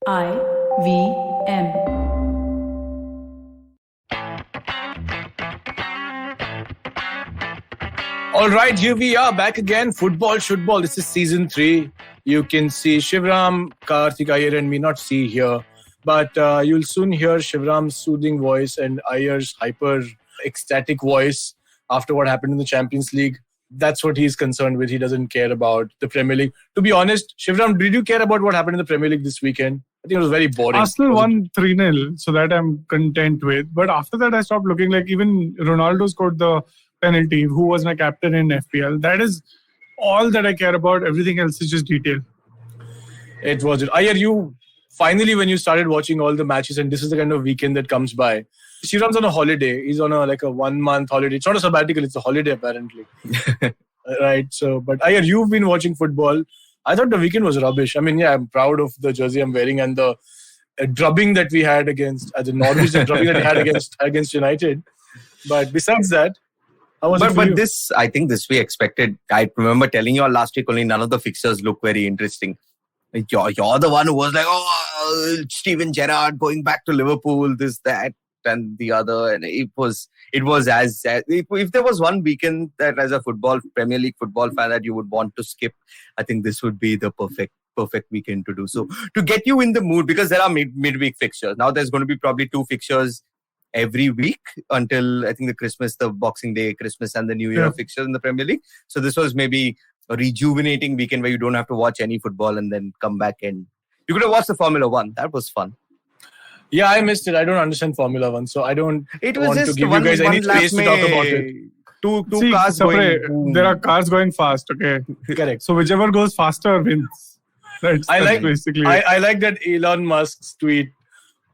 IVM. All right, here we are back again. Football Shootball. This is season 3. You can see Shivram, Karthik, Iyer and me, not see here. But you'll soon hear Shivram's soothing voice and Iyer's hyper ecstatic voice after what happened in the Champions League. That's what he's concerned with. He doesn't care about the Premier League. To be honest, Shivram, did you care about what happened in the Premier League this weekend? I think it was very boring. Arsenal won 3-0, so that I'm content with. But after that, I stopped looking. Like even Ronaldo scored the penalty, who was my captain in FPL. That is all that I care about. Everything else is just detail. It was it. Iyer, you finally, when you started watching all the matches, and this is the kind of weekend that comes by. Shivram's on a holiday. He's on a 1-month holiday. It's not a sabbatical, it's a holiday apparently. Right. So, but Iyer, you've been watching football. I thought the weekend was rubbish. I mean, yeah, I'm proud of the jersey I'm wearing and the drubbing that we had against the Norwich, the drubbing that we had against United. But besides that, how was it for you? This, I think this we expected. I remember telling you all last week only none of the fixtures look very interesting. You're the one who was like, Steven Gerrard going back to Liverpool, this, that, and the other. And it was as if there was one weekend that as a Premier League football fan that you would want to skip, I think this would be the perfect weekend to do. So to get you in the mood, because there are midweek fixtures. Now there's going to be probably 2 fixtures every week until I think the Boxing Day, Christmas and the New Year fixtures in the Premier League. So this was maybe a rejuvenating weekend where you don't have to watch any football and then come back and you could have watched the Formula 1. That was fun. Yeah, I missed it. I don't understand Formula 1, so I don't want to give you guys any space to talk about it. Two cars going. There are cars going fast, okay? Correct. So whichever goes faster wins. That's basically I like that Elon Musk's tweet.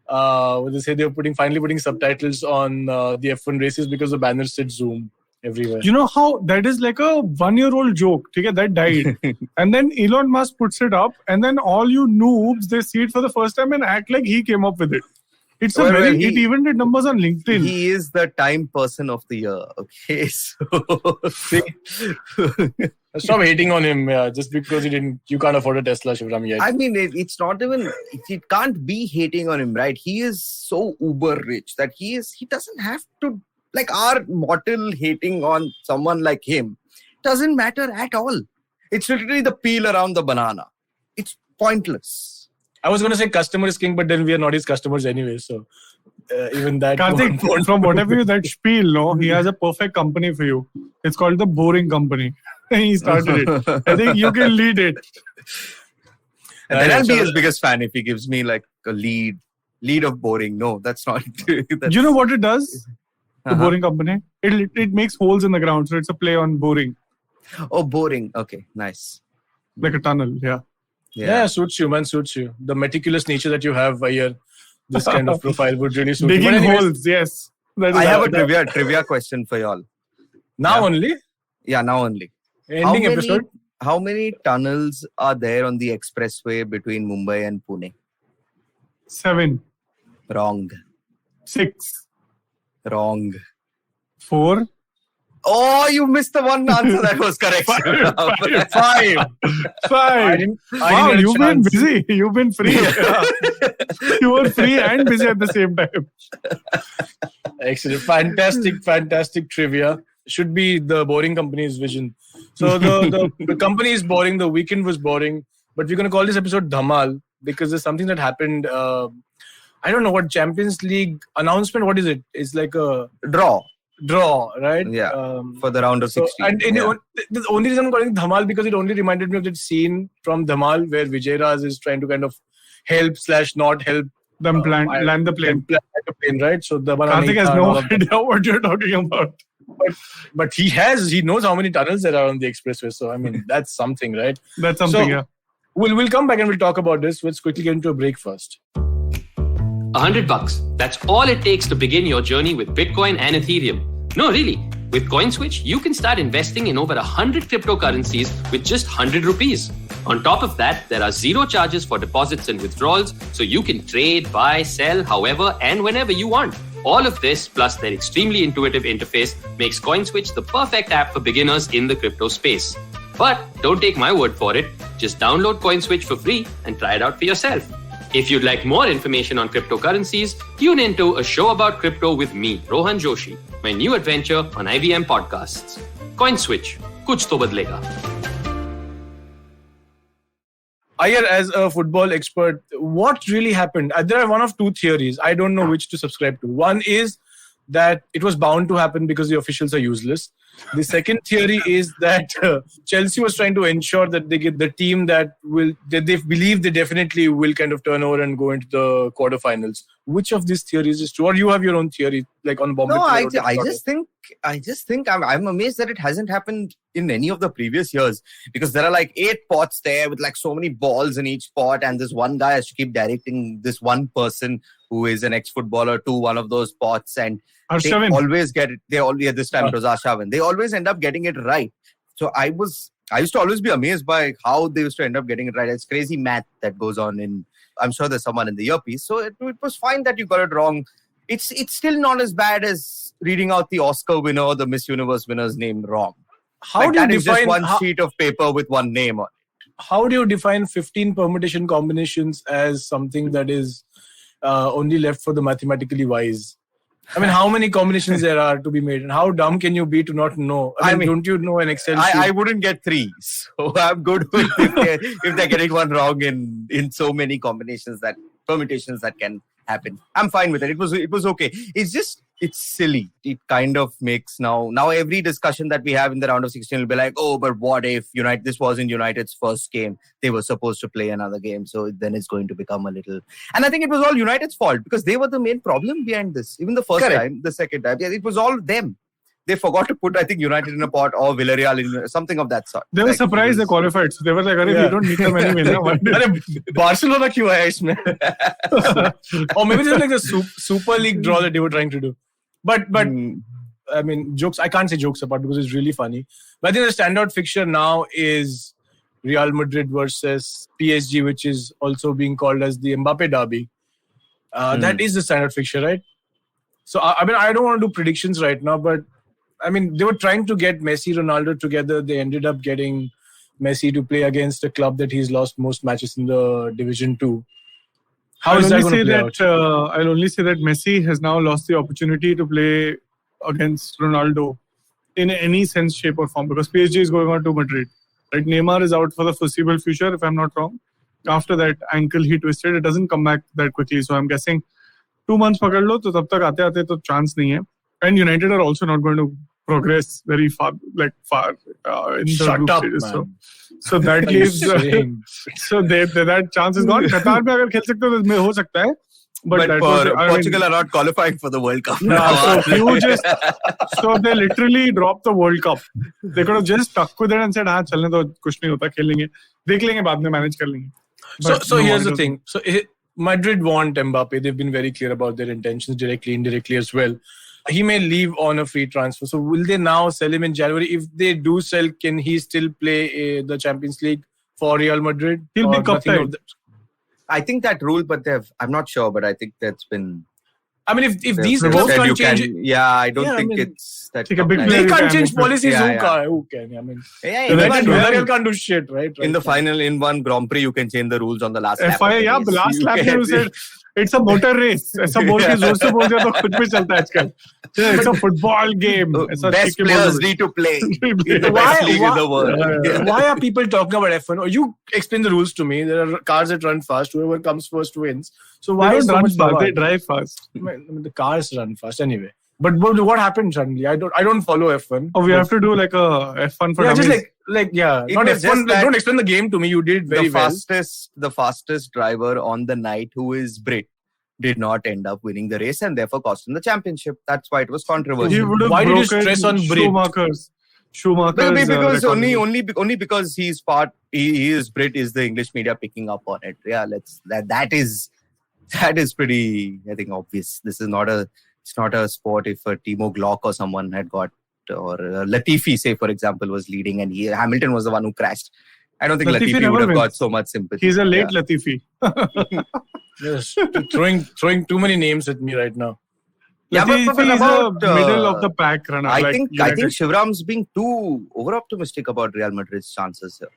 They say they're finally putting subtitles on the F1 races because the banner said Zoom everywhere. You know how that is like a 1-year-old joke, okay? That died. And then Elon Musk puts it up and then all you noobs, they see it for the first time and act like he came up with it. It even did numbers on LinkedIn. He is the time person of the year, okay? So stop hating on him, just because you can't afford a Tesla, Shivram, yet. I mean, it's not even, it can't be hating on him, right? He is so uber rich that he doesn't have to, like our mortal hating on someone like him doesn't matter at all. It's literally the peel around the banana. It's pointless. I was going to say customer is king, but then we are not his customers anyway. So even that. Karthik, from whatever that spiel, no, he has a perfect company for you. It's called the Boring Company. He started it. I think you can lead it. And then I'll be his biggest fan if he gives me like a lead of Boring. No, that's not. You know what it does? The Boring Company. It makes holes in the ground, so it's a play on boring. Oh, boring. Okay, nice. Like a tunnel, yeah. Yeah, suits you, man, suits you. The meticulous nature that you have here, this kind of profile would really suit you. Digging holes, yes. I have a trivia question for y'all. Now only? Yeah, now only. Ending episode? How many tunnels are there on the expressway between Mumbai and Pune? 7. Wrong. 6. Wrong. 4. Oh, you missed the one answer that was correct. 5. Wow, you've been busy. You've been free. You were free and busy at the same time. Excellent. Fantastic trivia. Should be the Boring Company's vision. So the company is boring. The weekend was boring. But we're going to call this episode Dhamaal because there's something that happened. I don't know what Champions League announcement. What is it? It's like a draw, right? Yeah, for the round of 16. And the only reason I'm calling it Dhamaal because it only reminded me of that scene from Dhamaal where Vijay Raj is trying to kind of help/not help them land the plane. Right? So Karthik has no idea what you're talking about. But he knows how many tunnels there are on the expressway. So I mean, that's something, right? That's something, yeah. We'll come back and we'll talk about this. Let's quickly get into a break first. $100. That's all it takes to begin your journey with Bitcoin and Ethereum. No, really. With CoinSwitch, you can start investing in over 100 cryptocurrencies with just 100 rupees. On top of that, there are 0 charges for deposits and withdrawals, so you can trade, buy, sell, however and whenever you want. All of this, plus their extremely intuitive interface, makes CoinSwitch the perfect app for beginners in the crypto space. But don't take my word for it. Just download CoinSwitch for free and try it out for yourself. If you'd like more information on cryptocurrencies, tune into a show about crypto with me, Rohan Joshi, my new adventure on IBM podcasts. CoinSwitch, kuch to badlega. Iyer, as a football expert, what really happened? There are one of two theories. I don't know which to subscribe to. One is that it was bound to happen because the officials are useless. The second theory is that Chelsea was trying to ensure that they get the team that they believe they definitely will kind of turn over and go into the quarterfinals. Which of these theories is true? Or you have your own theory, like on Bombay? No, I just think I'm amazed that it hasn't happened in any of the previous years, because there are like 8 pots there with like so many balls in each pot, and this one guy has to keep directing this one person who is an ex-footballer to one of those pots, and they always get it. This time it was Arshavin. They always end up getting it right. So I used to always be amazed by how they used to end up getting it right. It's crazy math that goes on in. I'm sure there's someone in the earpiece. So it was fine that you got it wrong. It's still not as bad as reading out the Oscar winner or the Miss Universe winner's name wrong. How do you define just one sheet of paper with one name on it? How do you define 15 permutation combinations as something that is only left for the mathematically wise? I mean, how many combinations there are to be made, and how dumb can you be to not know? I mean, don't you know an Excel sheet? I wouldn't get 3, so I'm good with if they're getting one wrong in so many permutations that can happen. I'm fine with it. It was okay. It's silly. It kind of makes now every discussion that we have in the round of 16 will be like, oh, but what if this wasn't United's first game? They were supposed to play another game. So then it's going to become a little... And I think it was all United's fault, because they were the main problem behind this. Even the first time, the second time, it was all them. They forgot to put, I think, United in a pot or Villarreal in something of that sort. They were surprised they qualified. So they were like, we don't need them anyway. Barcelona क्यों है इसमें? Or maybe it's like the Super League draw that they were trying to do. But I mean, jokes. I can't say jokes apart because it's really funny. But I think the standout fixture now is Real Madrid versus PSG, which is also being called as the Mbappe derby. That is the standout fixture, right? So I mean, I don't want to do predictions right now, but I mean, they were trying to get Messi, Ronaldo together. They ended up getting Messi to play against a club that he's lost most matches in the Division 2. How is that going to play out? I'll only say that Messi has now lost the opportunity to play against Ronaldo in any sense, shape or form, because PSG is going on to Madrid. Right? Neymar is out for the foreseeable future, if I'm not wrong. After that ankle he twisted, it doesn't come back that quickly. So I'm guessing 2 months pakad lo, to tab tak aate to chance nahi hai. And United are also not going to progress very far in the group stages. So that leaves so that chance is gone. Qatar mein agar khel sakte ho to ho sakta hai, but Portugal are not qualifying for the World Cup. So they literally dropped the World Cup. They could have just stuck with it and said, हाँ चलने तो कुछ नहीं होता, खेल लेंगे, देख लेंगे बाद में, manage कर लेंगे. So here's the thing. So Madrid want Mbappe. They've been very clear about their intentions, directly, indirectly as well. He may leave on a free transfer. So will they now sell him in January? If they do sell, can he still play the Champions League for Real Madrid? He'll be cup tied. I think that rule, but I'm not sure, but I think that's been... I mean, if these clubs can't change it... Yeah, I don't think it's... that. They can't change policies. Who can? I mean, Villarreal can't do shit, right? In the final, in one Grand Prix, you can change the rules on the last lap. The last lap you said... It's a motor race. ऐसा बोल के जोर से बोल दिया तो खुद भी चलता है आजकल. It's a football game. Best players need to play. Why are people talking about F1? Or you explain the rules to me. There are cars that run fast. Whoever comes first wins. So why they don't run fast? They drive fast. I mean, the cars run fast anyway. But what happened suddenly? I don't follow F1. Oh, we have to do like a F1 for dummies. Just not F1. Don't explain the game to me. You did very well. The fastest driver on the night, who is Brit, did not end up winning the race and therefore cost him the championship. That's why it was controversial. Why did you stress on Brit? Schumacher's because only because he is Brit is the English media picking up on it. Yeah, that is pretty, I think, obvious. This is not a. It's not a sport if a Timo Glock or someone had got, or Latifi, say, for example, was leading and Hamilton was the one who crashed. I don't think Latifi would have got so much sympathy. He's a late Latifi. Yes, throwing too many names at me right now. Latifi is about middle of the pack runner. I think Shivram's being too over optimistic about Real Madrid's chances here.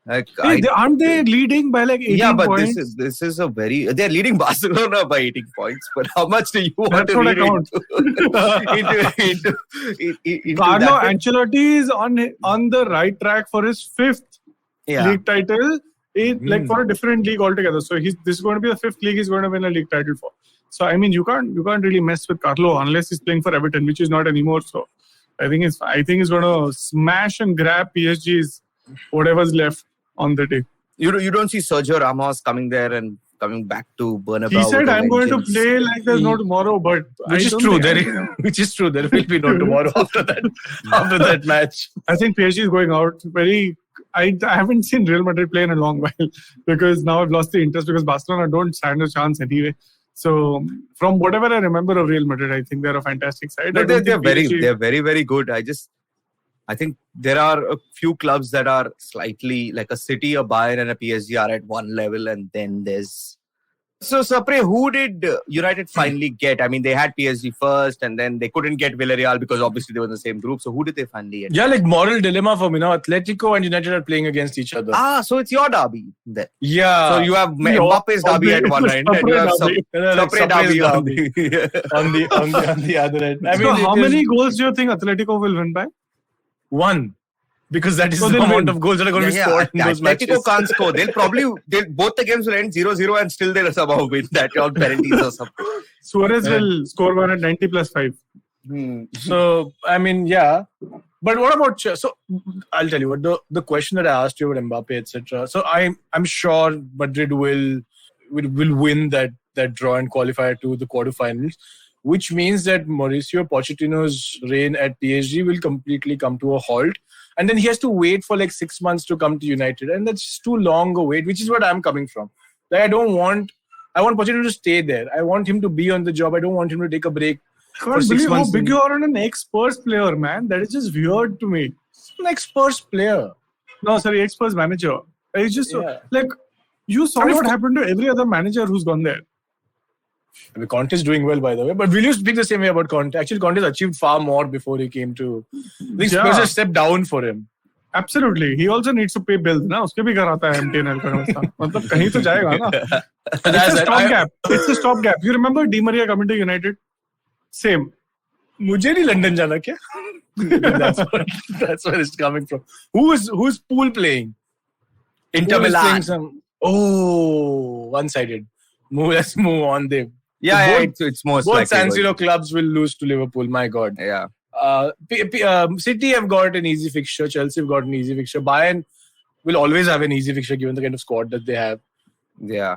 Like, aren't they leading by like 18 but points? this is a very. They're leading Barcelona by 18 points. But how much do you want That's to what I read count. into Carlo that? Ancelotti is on the right track for his 5th league title, like for a different league altogether. So this is going to be the 5th league he's going to win a league title for. So I mean, you can't really mess with Carlo unless he's playing for Everton, which is not anymore. So I think he's going to smash and grab PSG's whatever's left on the day. You don't see Sergio Ramos coming there and coming back to Bernabeu. He said, "I'm going to play like there's no tomorrow," but which is true. Which is true. There will be no tomorrow after that match. I think PSG is going out very. I haven't seen Real Madrid play in a long while because now I've lost the interest because Barcelona don't stand a chance anyway. So from whatever I remember of Real Madrid, I think they're a fantastic side. They're very, very good. I think there are a few clubs that are slightly like a City, a Bayern and a PSG are at one level, and then there's... So, Sapre, who did United finally get? I mean, they had PSG first, and then they couldn't get Villarreal because obviously they were in the same group. So, who did they finally get? Yeah, like moral dilemma for me now. Atletico and United are playing against each other. So it's your derby then. Yeah. So you have Mbappe's derby at one end, and you have Sapre derby on the other end. I mean, so how many goals do you think Atletico will win by? 1. Because that is the amount of goals that are going to be scored in those matches. Atletico can't score. Both the games will end 0-0 and still they'll somehow win that on penalties or something. Suarez will score one at 90 plus 5. So, I mean, yeah. But what about... So, I'll tell you what. The question that I asked you about Mbappe, etc. So, I'm sure Madrid will win that draw and qualify to the quarterfinals, which means that Mauricio Pochettino's reign at PSG will completely come to a halt. And then he has to wait for like 6 months to come to United. And that's too long a wait, which is what I'm coming from. Like, I want Pochettino to stay there. I want him to be on the job. I don't want him to take a break. I can't believe how big you are on an ex-Spurs player, man. That is just weird to me. An ex-Spurs player. No, sorry, ex-Spurs manager. It's just like, you saw what happened to every other manager who's gone there. I mean, Conte is doing well, by the way. But will you speak the same way about Conte? Actually, Conte has achieved far more before he came to... I think Spurs has stepped down for him. Absolutely. He also needs to pay bills. Na? Uske bhi karata hai MTNL ka व्यवस्था. मतलब कहीं तो जाएगा ना. It's a stopgap. It's a stopgap. You remember Di Maria coming to United? Same. मुझे नहीं London जाना क्या? That's where it's coming from. Who's Pool playing? Inter Milan. One-sided. Let's move on. It's most both likely. San Siro clubs will lose to Liverpool. My God. Yeah. City have got an easy fixture. Chelsea have got an easy fixture. Bayern will always have an easy fixture given the kind of squad that they have. Yeah.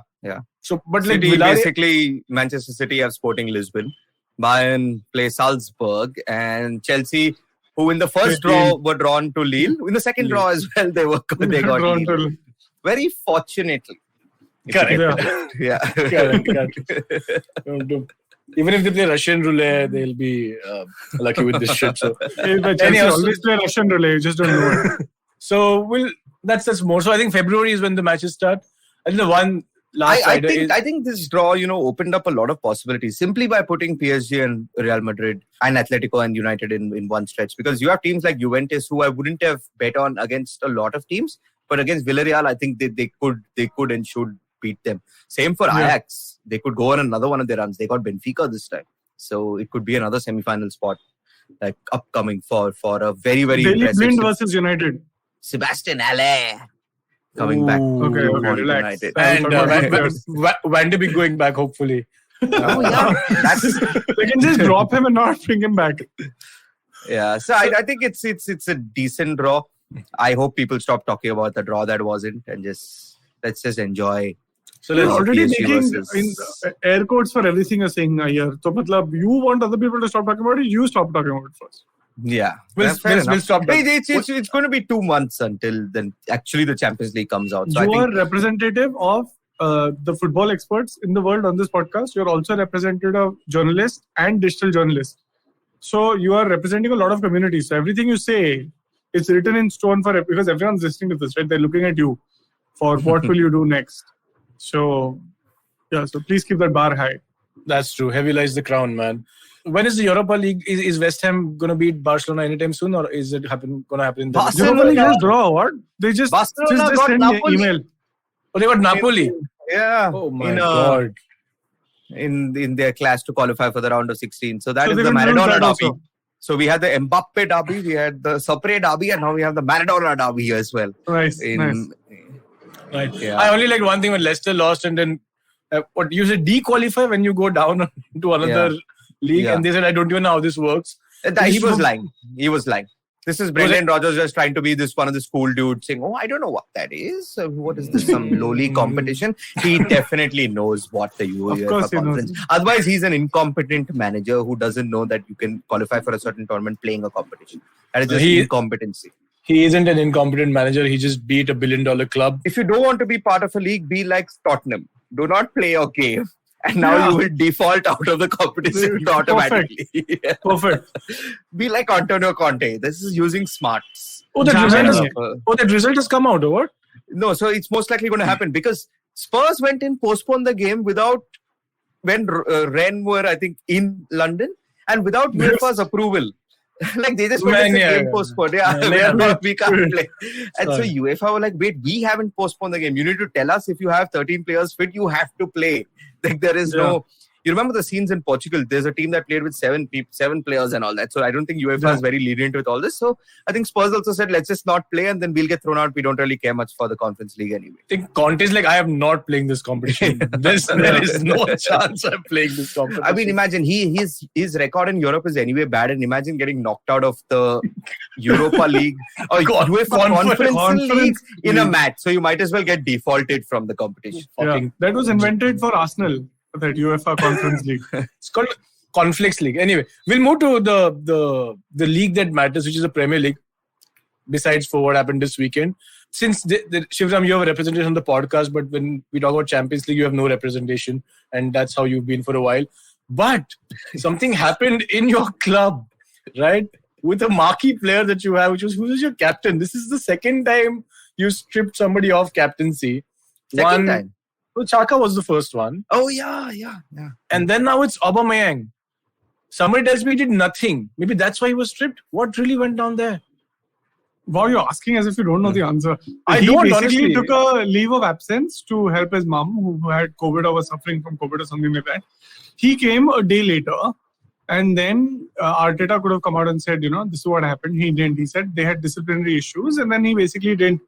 So, but City, basically, Manchester City have Sporting Lisbon. Bayern play Salzburg, and Chelsea, who in the first draw were drawn to Lille. In the second draw as well, they got Lille. Very fortunately. Correct. Yeah. Correct. Even if they play Russian roulette, they'll be lucky with this shit. So, always play Russian roulette. You just don't know it. So, that's more. So, I think February is when the matches start. I think the one last Friday I think this draw, opened up a lot of possibilities simply by putting PSG and Real Madrid and Atletico and United in one stretch. Because you have teams like Juventus, who I wouldn't have bet on against a lot of teams, but against Villarreal, I think they could and should beat them. Same for Ajax. They could go on another one of their runs. They got Benfica this time. So it could be another semi-final spot like upcoming for a very, very impressive... Blind versus United. Sebastian Haller coming back. Okay, relax. United. And Van de Beek going back, hopefully. They can just drop him and not bring him back. Yeah, so I think it's a decent draw. I hope people stop talking about the draw that wasn't and let's just enjoy. So let's already making air quotes for everything you're saying here. So, matlab, you want other people to stop talking about it, you stop talking about it first. Yeah. We'll stop. It's going to be 2 months until then actually the Champions League comes out. So you are representative of the football experts in the world on this podcast. You're also representative of journalists and digital journalists. So you are representing a lot of communities. So everything you say, it's written in stone because everyone's listening to this, right? They're looking at you for what will you do next. So, yeah, so please keep that bar high. That's true. Heavy lies the crown, man. When is the Europa League? Is West Ham going to beat Barcelona anytime soon, or is it going to happen in the Europa League just draw. What? They just Barcelona got send Napoli. email. Oh, they got Napoli. Yeah. Oh my God. In their clash to qualify for the round of 16. So that is they the will lose Maradona that derby. also. So we had the Mbappe derby, we had the Sapre derby, and now we have the Maradona derby here as well. Nice. Right. Yeah. I only liked one thing when Leicester lost, and then what you said, dequalify when you go down to another league, and they said, I don't even know how this works. He was lying. This is Brendan Rodgers just trying to be this one of the school dudes saying, I don't know what that is. What is this? Some lowly competition? He definitely knows what the UEFA conference. Otherwise, he's an incompetent manager who doesn't know that you can qualify for a certain tournament playing a competition. That is just incompetency. He isn't an incompetent manager. He just beat $1 billion club. If you don't want to be part of a league, be like Tottenham. Do not play your game. And now you will default out of the competition automatically. Perfect. Be like Antonio Conte. This is using smarts. That result has come out, or what? No, so it's most likely going to happen because Spurs went and postponed the game when Rennes were, I think, in London and without UEFA's approval. Like they just went the game postponed. We can't play. And so UEFA were like, wait, we haven't postponed the game. You need to tell us if you have 13 players fit, you have to play. Like there is no. You remember the scenes in Portugal? There's a team that played with 7 players and all that. So I don't think UEFA is very lenient with all this. So I think Spurs also said, let's just not play and then we'll get thrown out. We don't really care much for the Conference League anyway. I think Conte's like, I am not playing this competition. There is no chance I'm playing this competition. I mean, imagine his record in Europe is anyway bad, and imagine getting knocked out of the Europa League or UEFA Conference League in a match. So you might as well get defaulted from the competition. That was invented for Arsenal. That UEFA Conference League. It's called Conflicts League. Anyway, we'll move to the league that matters, which is the Premier League. Besides for what happened this weekend, since Shivram, you have a representation on the podcast, but when we talk about Champions League, you have no representation, and that's how you've been for a while. But something happened in your club, right? With a marquee player that you have, who is your captain. This is the second time you stripped somebody off captaincy. Second time. So Chaka was the first one. Oh, yeah. And then now it's Aubameyang. Somebody tells me he did nothing. Maybe that's why he was stripped. What really went down there? Wow, you're asking as if you don't know the answer. I he don't, basically honestly. took a leave of absence to help his mum who had COVID or was suffering from COVID or something like that. He came a day later and then Arteta could have come out and said, this is what happened. He didn't. He said they had disciplinary issues and then he basically didn't.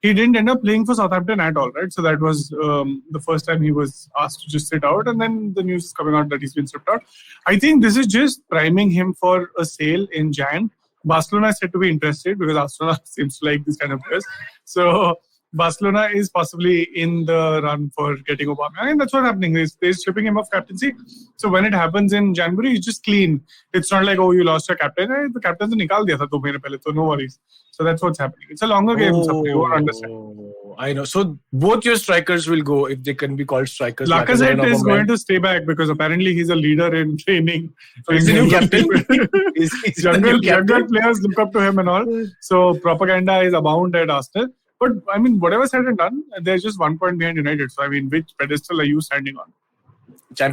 He didn't end up playing for Southampton at all, right? So that was the first time he was asked to just sit out, and then the news is coming out that he's been stripped out. I think this is just priming him for a sale in Jan. Barcelona is said to be interested because Barcelona seems to like this kind of players. So Barcelona is possibly in the run for getting Aubameyang, and that's what's happening. They're stripping him of captaincy. So when it happens in January, it's just clean. It's not like, you lost your captain. The captain to nikal diya tha 2 mahine pehle, so no worries. So that's what's happening. It's a longer game, Sapre. You won't understand. I know. So both your strikers will go, if they can be called strikers. Lacazette is going to stay back because apparently he's a leader in training. So he's the new captain. Younger players look up to him and all. So propaganda is abound at Arsenal. But I mean, whatever said and done, there's just 1 point behind United. So I mean, which pedestal are you standing on?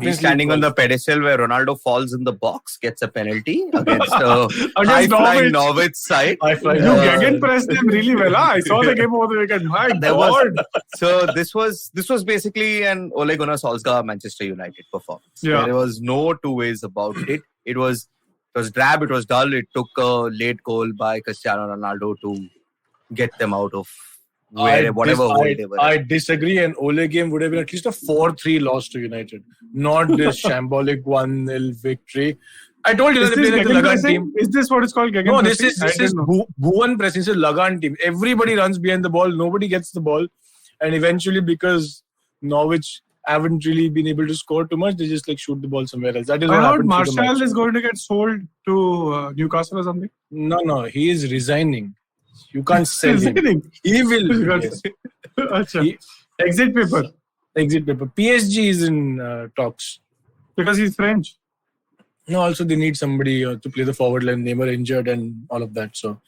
He's standing on the pedestal where Ronaldo falls in the box, gets a penalty against a high-flying Norwich side. You gegenpressed them really well. I saw the game over the weekend. My God. So this was basically an Ole Gunnar Solskjaer Manchester United performance. Yeah. There was no two ways about it. It was drab, it was dull. It took a late goal by Cristiano Ronaldo to get them out of whatever hole they were. I disagree. An Ole game would have been at least a 4-3 loss to United, not this shambolic 1-0 victory. I told you that they played like the Lagan team. Is this what it's called? No, this is Bhuvan pressing. This is Lagan team. Everybody runs behind the ball. Nobody gets the ball. And eventually, because Norwich haven't really been able to score too much, they just shoot the ball somewhere else. That is what happened. Martial is going to get sold to Newcastle or something? No. He is resigning. You can't sell him. He will. Yes. Exit paper. PSG is in talks. Because he's French. No, also they need somebody to play the forward line. Neymar injured and all of that. So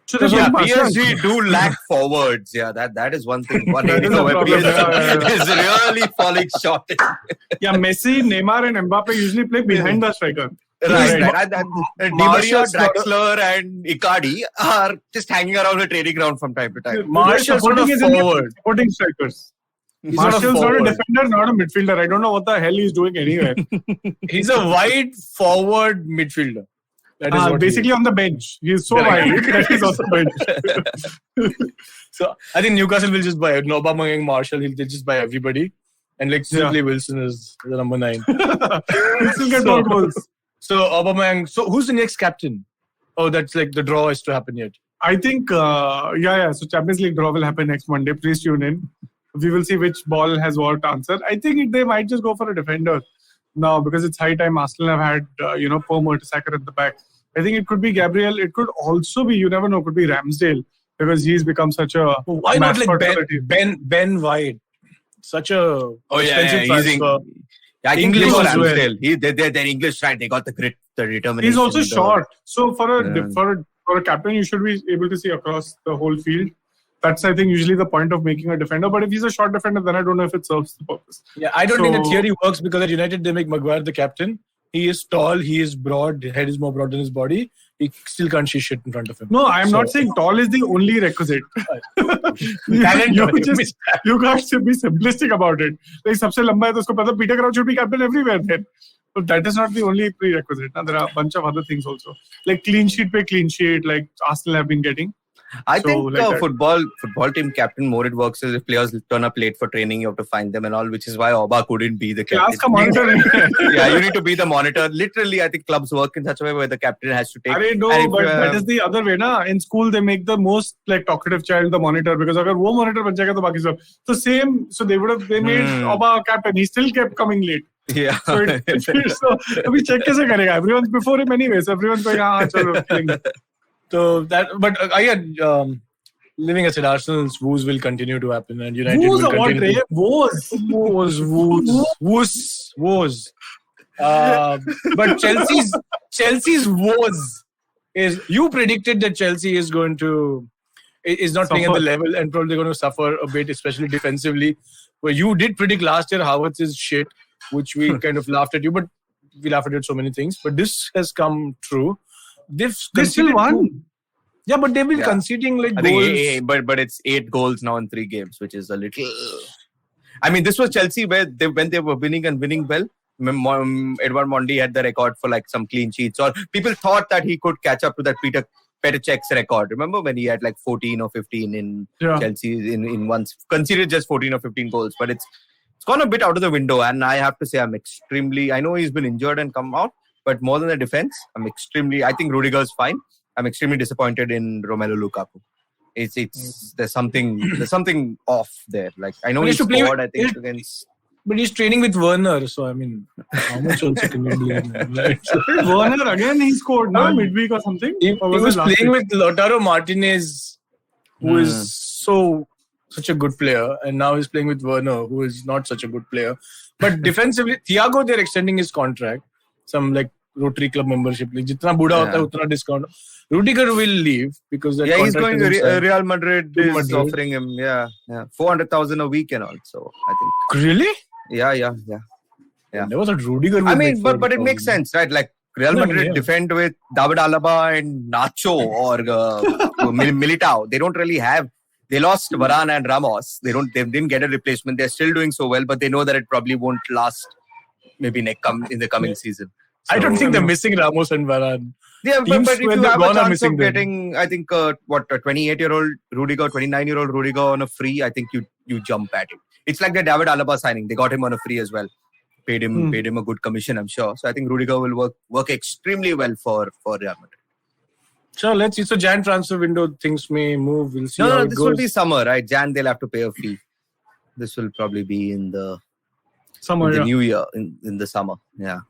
So they bring Martial. PSG do lack forwards. Yeah, that is one thing. One That is area a where problem. PSG is really falling short. Yeah, Messi, Neymar, and Mbappe usually play behind the striker. Right. Right. Di Maria, Martial's not a- Draxler, and Icardi are just hanging around the training ground from time to time. Martial's not a forward. Supporting strikers. He's not a Martial's not a forward. defender, not a midfielder. I don't know what the hell he's doing anywhere. He's a wide forward midfielder. That is what Basically on the bench. He's so Right. wide that he's on the bench. So I think Newcastle will just buy Aubameyang, Martial. They'll just buy everybody, and like simply Wilson is the number 9. He'll still get more goals. So Aubameyang. So who's the next captain? Oh, that's like the draw is to happen yet. I think, So Champions League draw will happen next Monday. Please tune in. We will see which ball has what answer. I think they might just go for a defender now because it's high time. Arsenal have had, poor Mertesacker at the back. I think it could be Gabriel. It could also be, you never know, it could be Ramsdale because he's become such a Why not like mascot for the team. Ben White? Such a expensive transfer. I think English English as well. Ramsdale. They're English, right? They got the grit, the determination. He's also the- short. So for a captain, you should be able to see across the whole field. That's, I think, usually the point of making a defender. But if he's a short defender, then I don't know if it serves the purpose. Yeah, I don't think the theory works because at United they make Maguire the captain. He is tall, he is broad, his head is more broad than his body. He still can't see shit in front of him. No, I'm not saying tall is the only requisite. Talent, you can't be simplistic about it. Like, सबसे लंबा है तो उसको पता Peter Crouch should be captain everywhere then. But that is not the only prerequisite. Now, there are a bunch of other things also. Like clean sheet, like Arsenal have been getting. I So, think like football team captain more it works is if players turn up late for training, you have to find them and all, which is why Oba couldn't be the captain. Class ka monitor. Yeah, you need to be the monitor. Literally, I think clubs work in such a way where the captain has to take. No, and if but you that have- is the other way, na. In school, they make the most like talkative child the monitor because अगर वो monitor बन जाएगा तो बाकी सब. So same. So they made Oba captain. He still kept coming late. Yeah. So अभी check कैसे करेगा? Everyone's before him anyways. Everyone's going चलो. So that, but living as an Arsenal's woes will continue to happen and United will continue. Woes. But Chelsea's woes is you predicted that Chelsea is going to is not playing at the level and probably going to suffer a bit, especially defensively. Well, you did predict last year Havertz is shit, which we kind of laughed at you, but we laughed at so many things. But this has come true. They still won. Yeah, but they've been conceding like I goals. think but it's 8 goals now in 3 games, which is a little. I mean, this was Chelsea when they were winning and winning well. Edouard Mendy had the record for like some clean sheets, or people thought that he could catch up to that Petr Cech's record. Remember when he had like 14 or 15 in Chelsea in once conceded just 14 or 15 goals, but it's gone a bit out of the window. And I have to say, I know he's been injured and come out, but more than the defense, I think Rudiger's fine. I'm extremely disappointed in Romelu Lukaku. There's something off there. Like I know he scored, I think against. But he's training with Werner, so I mean, how much also can you blame him? Right? Werner again, he scored midweek or something. He was playing with Lautaro Martinez, who is such a good player, and now he's playing with Werner, who is not such a good player. But defensively, Thiago, they're extending his contract. Some like Rotary Club membership. Like, jitna buda hota hai, utna discount. Rudiger will leave because that he's going contract to Real Madrid is offering him 400,000 a week and all. So I think really. Yeah. I never thought Rudiger would. I mean, but it makes sense, right? Like Real Madrid defend with David Alaba and Nacho or Militao. They don't really have. They lost Varane and Ramos. They didn't get a replacement. They're still doing so well, but they know that it probably won't last. Maybe in the coming season. So, I don't think they're missing Ramos and Varane. Yeah, but if you have a chance of them. getting, I think, a 28-year-old Rudiger, 29-year-old Rudiger on a free, I think you jump at it. It's like the David Alaba signing. They got him on a free as well. Paid him a good commission, I'm sure. So I think Rudiger will work extremely well for Real Madrid. Sure, let's see. So Jan transfer window, things may move. We'll see. No, this will be summer, right? Jan, they'll have to pay a fee. This will probably be in the summer, in the new year, in the summer. Yeah.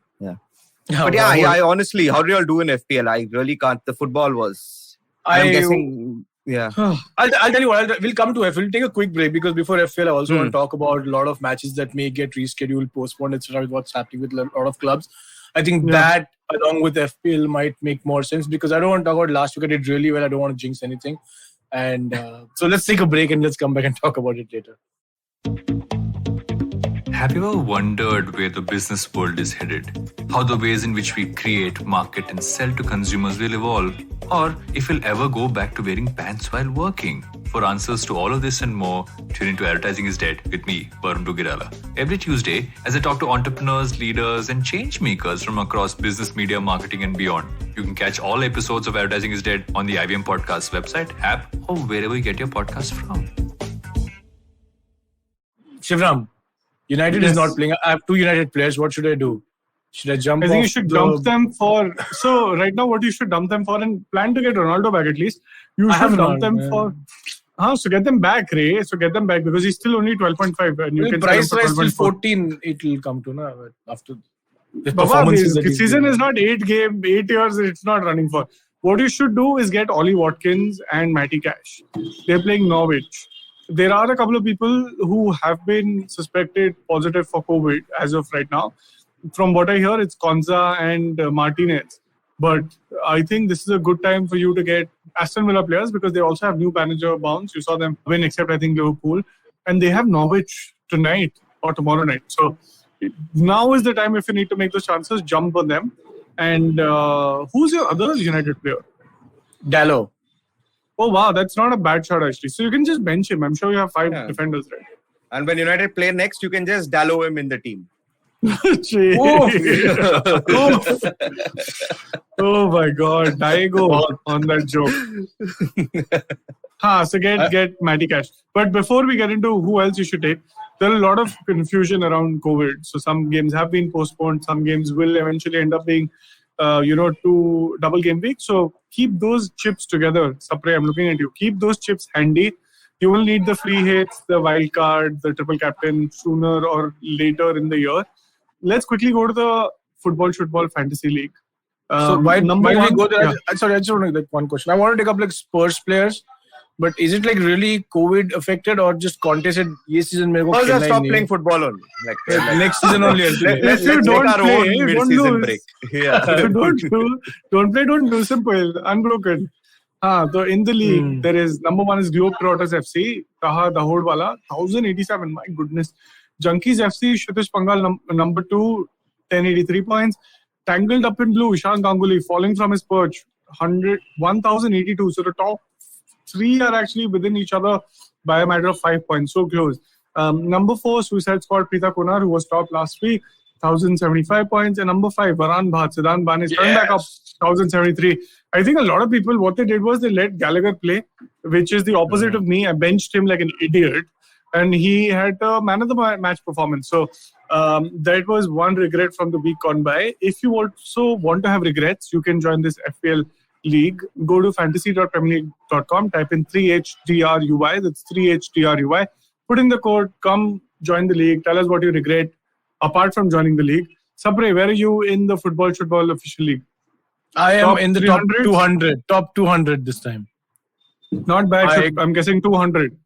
But I honestly, how do you all do in FPL? I really can't. The football was. I'm guessing. Yeah. I'll tell you what. We'll come to FPL. We'll take a quick break because before FPL, I also want to talk about a lot of matches that may get rescheduled, postponed, etc. With what's happening with a lot of clubs. I think that along with FPL might make more sense, because I don't want to talk about last week. I did really well. I don't want to jinx anything. And so let's take a break and let's come back and talk about it later. Have you ever wondered where the business world is headed? How the ways in which we create, market and sell to consumers will evolve? Or if we'll ever go back to wearing pants while working? For answers to all of this and more, tune into Advertising is Dead with me, Varun Dugirala. Every Tuesday, as I talk to entrepreneurs, leaders and change makers from across business, media, marketing and beyond. You can catch all episodes of Advertising is Dead on the IBM Podcast website, app or wherever you get your podcasts from. Shivram, United is not playing. I have 2 United players. What should I do? Should I jump I think off you should dump them for... So right now what you should dump them for, and plan to get Ronaldo back at least. You should dump them for... So get them back, Ray. So get them back, because he's still only 12.5. And you can price rise till 14, it will come to now after the performances. The season is not 8 years, it's not running for. What you should do is get Ollie Watkins and Matty Cash. They're playing Norwich. There are a couple of people who have been suspected positive for COVID as of right now. From what I hear, it's Konza and Martinez. But I think this is a good time for you to get Aston Villa players, because they also have new manager bounce. You saw them win, except I think Liverpool. And they have Norwich tonight or tomorrow night. So now is the time, if you need to make those chances, jump on them. And who's your other United player? Dallo. Oh, wow. That's not a bad shot, actually. So you can just bench him. I'm sure you have 5 defenders, right? And when United play next, you can just Dallo him in the team. Oh my God, Diego on that joke. So get Matty Cash. But before we get into who else you should take, there are a lot of confusion around COVID. So some games have been postponed. Some games will eventually end up being, 2 double game weeks. So keep those chips together. Sapre, I'm looking at you. Keep those chips handy. You will need the free hits, the wild card, the triple captain sooner or later in the year. Let's quickly go to the Football Shootball Fantasy League. So while we go there, sorry, I just want to one question. I want to take up like Spurs players, but is it like really COVID affected, or just Conte said this season मेरे को खेलना ही stop नहीं? playing football only. Next season only. If you don't play, don't lose. Break. Yeah. don't play, don't lose. Simple, unbroken. So in the league, there is number 1 is Globetrotters FC, Taha Dahodwala, 1087. My goodness. Junkies FC, Kshitish Pangal, number 2, 1083 points. Tangled up in blue, Ishan Ganguly falling from his perch, 1082. So the top 3 are actually within each other by a matter of 5 points. So close. Number 4, Suicide Squad, Preeta Kunar, who was top last week, 1075 points. And number 5, Varan Bhat, Siddhan Ban is turned back up, 1073. I think a lot of people, what they did was they let Gallagher play, which is the opposite of me. I benched him like an idiot. And he had a man of the match performance. So that was one regret from the week gone by. If you also want to have regrets, you can join this FPL league. Go to fantasy.premierleague.com, type in 3HDRUY. That's 3HDRUY. Put in the code, come join the league. Tell us what you regret apart from joining the league. Sapre, where are you in the Football Shootball official league? I am in the top 200. Top 200 this time. Not bad. I'm guessing 200.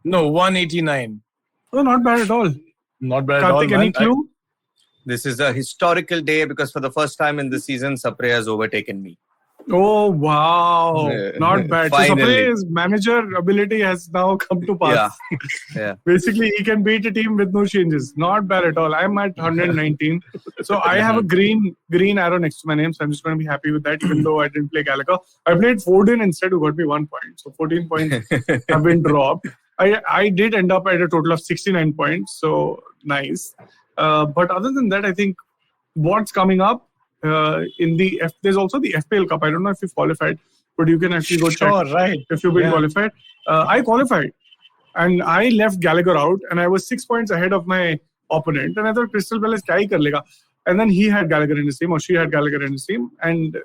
No, 189. Oh, not bad at all. Not bad Karthik, at all. any clue? This is a historical day, because for the first time in the season, Sapre has overtaken me. Oh, wow. Not bad. So Finally. Sapre's manager ability has now come to pass. Yeah. Basically, he can beat a team with no changes. Not bad at all. I'm at 119. So I have a green arrow next to my name. So I'm just going to be happy with that, even though I didn't play Gallagher. I played Foden instead, who got me 1 point. So 14 points have been dropped. I did end up at a total of 69 points. So nice. But other than that, I think what's coming up, there's also the FPL Cup. I don't know if you've qualified, but you can actually go check if you've been qualified. I qualified, and I left Gallagher out, and I was 6 points ahead of my opponent. And I thought Crystal Palace kya hi kar lega. And then he had Gallagher in his team, or she had Gallagher in his team, and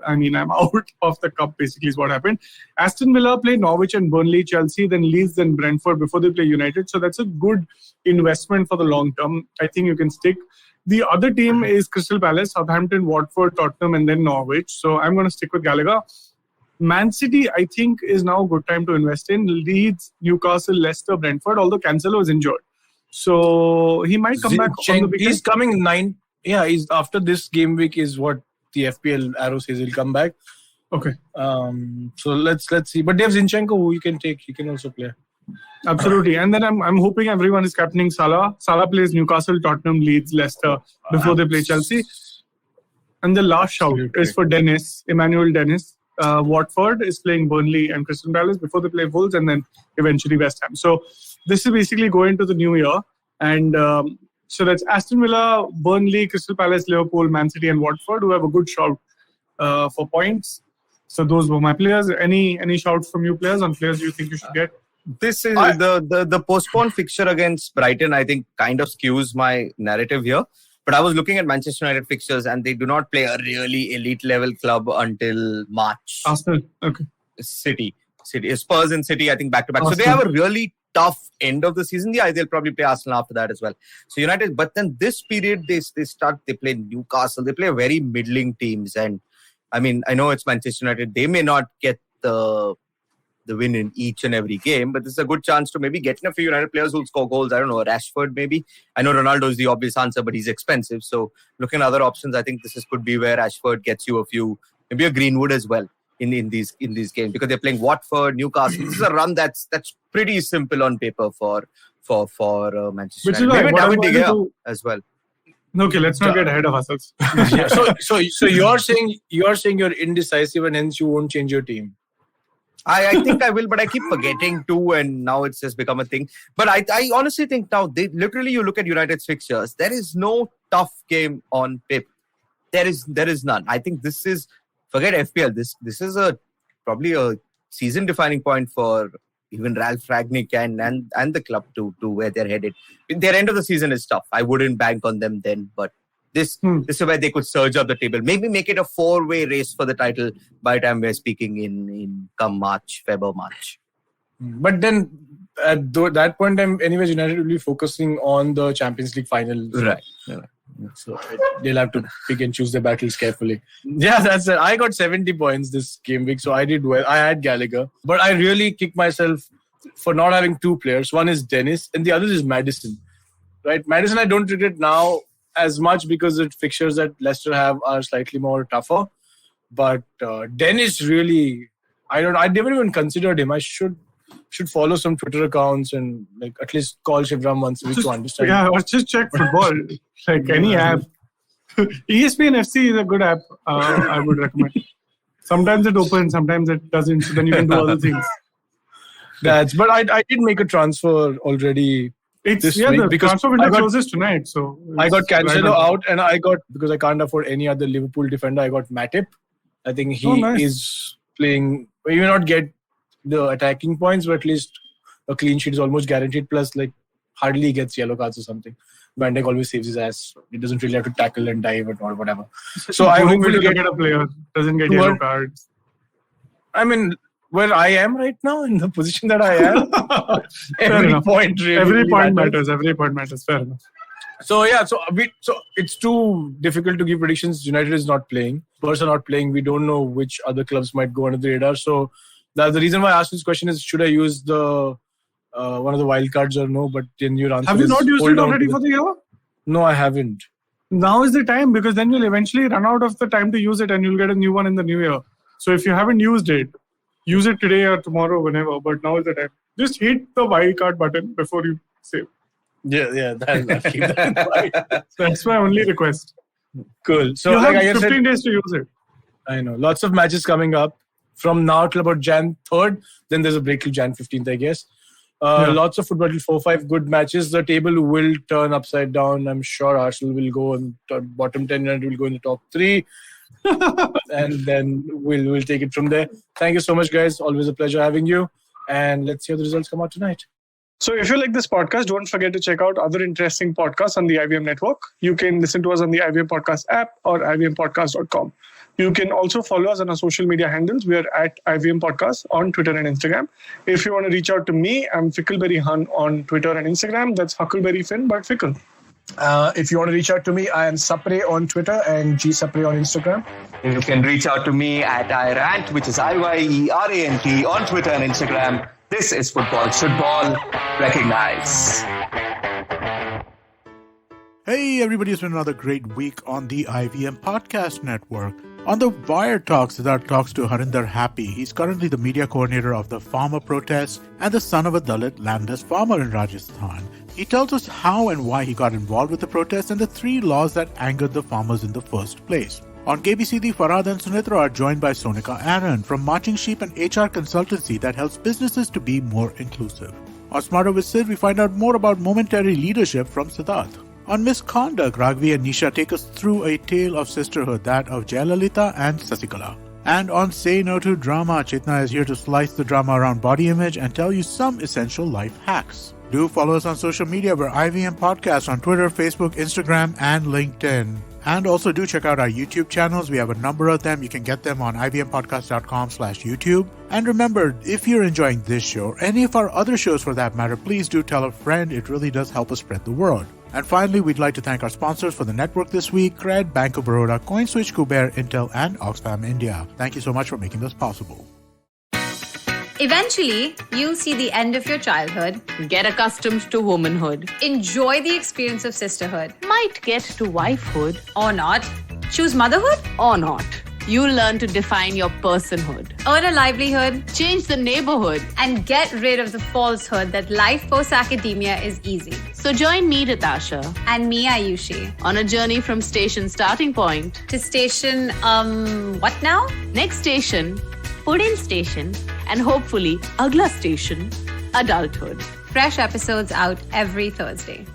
I mean, I'm out of the cup, basically, is what happened. Aston Villa play Norwich and Burnley, Chelsea, then Leeds, then Brentford before they play United. So that's a good investment for the long term. I think you can stick. The other team is Crystal Palace, Southampton, Watford, Tottenham, and then Norwich. So I'm going to stick with Gallagher. Man City, I think, is now a good time to invest in. Leeds, Newcastle, Leicester, Brentford, although Cancelo is injured. So he might come back on the weekend. He's coming 9. Yeah, he's after this game week is what? the FPL arrow says he'll come back. Okay. So let's see. But Dev Zinchenko, who you can take, he can also play. Absolutely. And then I'm hoping everyone is captaining Salah. Salah plays Newcastle, Tottenham, Leeds, Leicester before they play Chelsea. And the last shout is for Emmanuel Dennis. Watford is playing Burnley and Crystal Palace before they play Wolves and then eventually West Ham. So this is basically going to the new year. And so that's Aston Villa, Burnley, Crystal Palace, Liverpool, Man City and Watford who have a good shout for points. So those were my players. Any shouts from you players on players you think you should get? This is the postponed fixture against Brighton, I think, kind of skews my narrative here. But I was looking at Manchester United fixtures and they do not play a really elite level club until March. Arsenal, okay. City, Spurs and City, I think back to back. So they have a really tough end of the season. Yeah, they'll probably play Arsenal after that as well. So United, but then this period they play Newcastle. They play very middling teams. And I mean, I know it's Manchester United. They may not get the win in each and every game, but this is a good chance to maybe get in a few United players who'll score goals. I don't know, Rashford maybe. I know Ronaldo is the obvious answer, but he's expensive. So looking at other options, I think could be where Rashford gets you a few, maybe a Greenwood as well in these games, because they're playing Watford, Newcastle. This is a run that's pretty simple on paper for Manchester United. Maybe David De Gea as well. Okay, let's not get ahead of ourselves. Yeah. So you're saying you're indecisive and hence you won't change your team. I think I will, but I keep forgetting to, and now it's just become a thing. But I honestly think now, you look at United's fixtures, there is no tough game on paper. There is none. I think this is, forget FPL, this is probably a season-defining point for even Ralph Rangnick and the club to where they're headed. Their end of the season is tough. I wouldn't bank on them then, but this is where they could surge up the table. Maybe make it a 4-way race for the title by the time we're speaking in come February, March. But then at that point in time, anyways, United will be focusing on the Champions League final. Right. So they'll have to pick and choose their battles carefully. Yeah, that's it. I got 70 points this game week, so I did well. I had Gallagher, but I really kicked myself for not having two players. One is Dennis and the other is Maddison. Right? Maddison I don't regret now as much because the fixtures that Leicester have are slightly more tougher. But Dennis really, I never even considered him. I should follow some Twitter accounts and like at least call Shivram once a week to understand. Yeah, or just check football. Like any app. ESPN FC is a good app. I would recommend. Sometimes it opens, sometimes it doesn't. So then you can do other things. But I did make a transfer already. This week because transfer window closes tonight. So I got Cancelo out, and because I can't afford any other Liverpool defender, I got Matip. I think he is playing. He may not get the attacking points, but at least a clean sheet is almost guaranteed. Plus, like hardly gets yellow cards or something. Van Dijk always saves his ass. He doesn't really have to tackle and dive or whatever. So I hope we'll get a player doesn't get yellow cards. I mean, where I am right now, in the position that I am, every point matters. Every point matters. Fair enough. So yeah, so it's too difficult to give predictions. United is not playing. Spurs are not playing. We don't know which other clubs might go under the radar. So the reason why I asked this question is: should I use the one of the wild cards or no? But then your answer have you not used it already for the year? No, I haven't. Now is the time, because then you'll eventually run out of the time to use it, and you'll get a new one in the new year. So if you haven't used it, use it today or tomorrow, whenever. But now is the time. Just hit the wild card button before you save. Yeah. That's my only request. Cool. So you have 15 days to use it. I know. Lots of matches coming up from now till about Jan 3rd. Then there's a break till Jan 15th, I guess. Lots of football till 4-5 good matches. The table will turn upside down. I'm sure Arsenal will go in bottom 10 and will go in the top 3. And then we'll take it from there. Thank you so much, guys. Always a pleasure having you. And let's see how the results come out tonight. So if you like this podcast, don't forget to check out other interesting podcasts on the IVM network. You can listen to us on the IVM Podcast app or ivmpodcast.com. You can also follow us on our social media handles. We are at IVM Podcast on Twitter and Instagram. If you want to reach out to me, I'm Fickleberry Hun on Twitter and Instagram. That's Huckleberry Finn, but Fickle. If you want to reach out to me, I am Sapre on Twitter and Sapre on Instagram. You can reach out to me at iRant, which is IYERANT on Twitter and Instagram. This is Football Shootball. Recognize. Hey everybody, it's been another great week on the IVM Podcast Network. On the Wire Talks, Siddharth talks to Harinder Happy. He's currently the media coordinator of the farmer protests and the son of a Dalit landless farmer in Rajasthan. He tells us how and why he got involved with the protests and the 3 laws that angered the farmers in the first place. On KBC, Farhad and Sunitra are joined by Sonika Aaron from Marching Sheep, an HR consultancy that helps businesses to be more inclusive. On Smarter with Sid, we find out more about momentary leadership from Siddharth. On Misconduct, Raghavi and Nisha take us through a tale of sisterhood, that of Jayalalitha and Sasikala. And on Say No to Drama, Chetna is here to slice the drama around body image and tell you some essential life hacks. Do follow us on social media. We're IVM Podcast on Twitter, Facebook, Instagram, and LinkedIn. And also do check out our YouTube channels. We have a number of them. You can get them on ivmpodcast.com/YouTube. And remember, if you're enjoying this show, or any of our other shows for that matter, please do tell a friend. It really does help us spread the word. And finally, we'd like to thank our sponsors for the network this week: Cred, Bank of Baroda, CoinSwitch, Kuber, Intel, and Oxfam India. Thank you so much for making this possible. Eventually, you'll see the end of your childhood. Get accustomed to womanhood. Enjoy the experience of sisterhood. Might get to wifehood. Or not. Choose motherhood. Or not. You'll learn to define your personhood. Earn a livelihood. Change the neighborhood. And get rid of the falsehood that life post-academia is easy. So join me, Natasha. And me, Ayushi. On a journey from station starting point. To station, what now? Next station, Pudin station. And hopefully, Agla station, adulthood. Fresh episodes out every Thursday.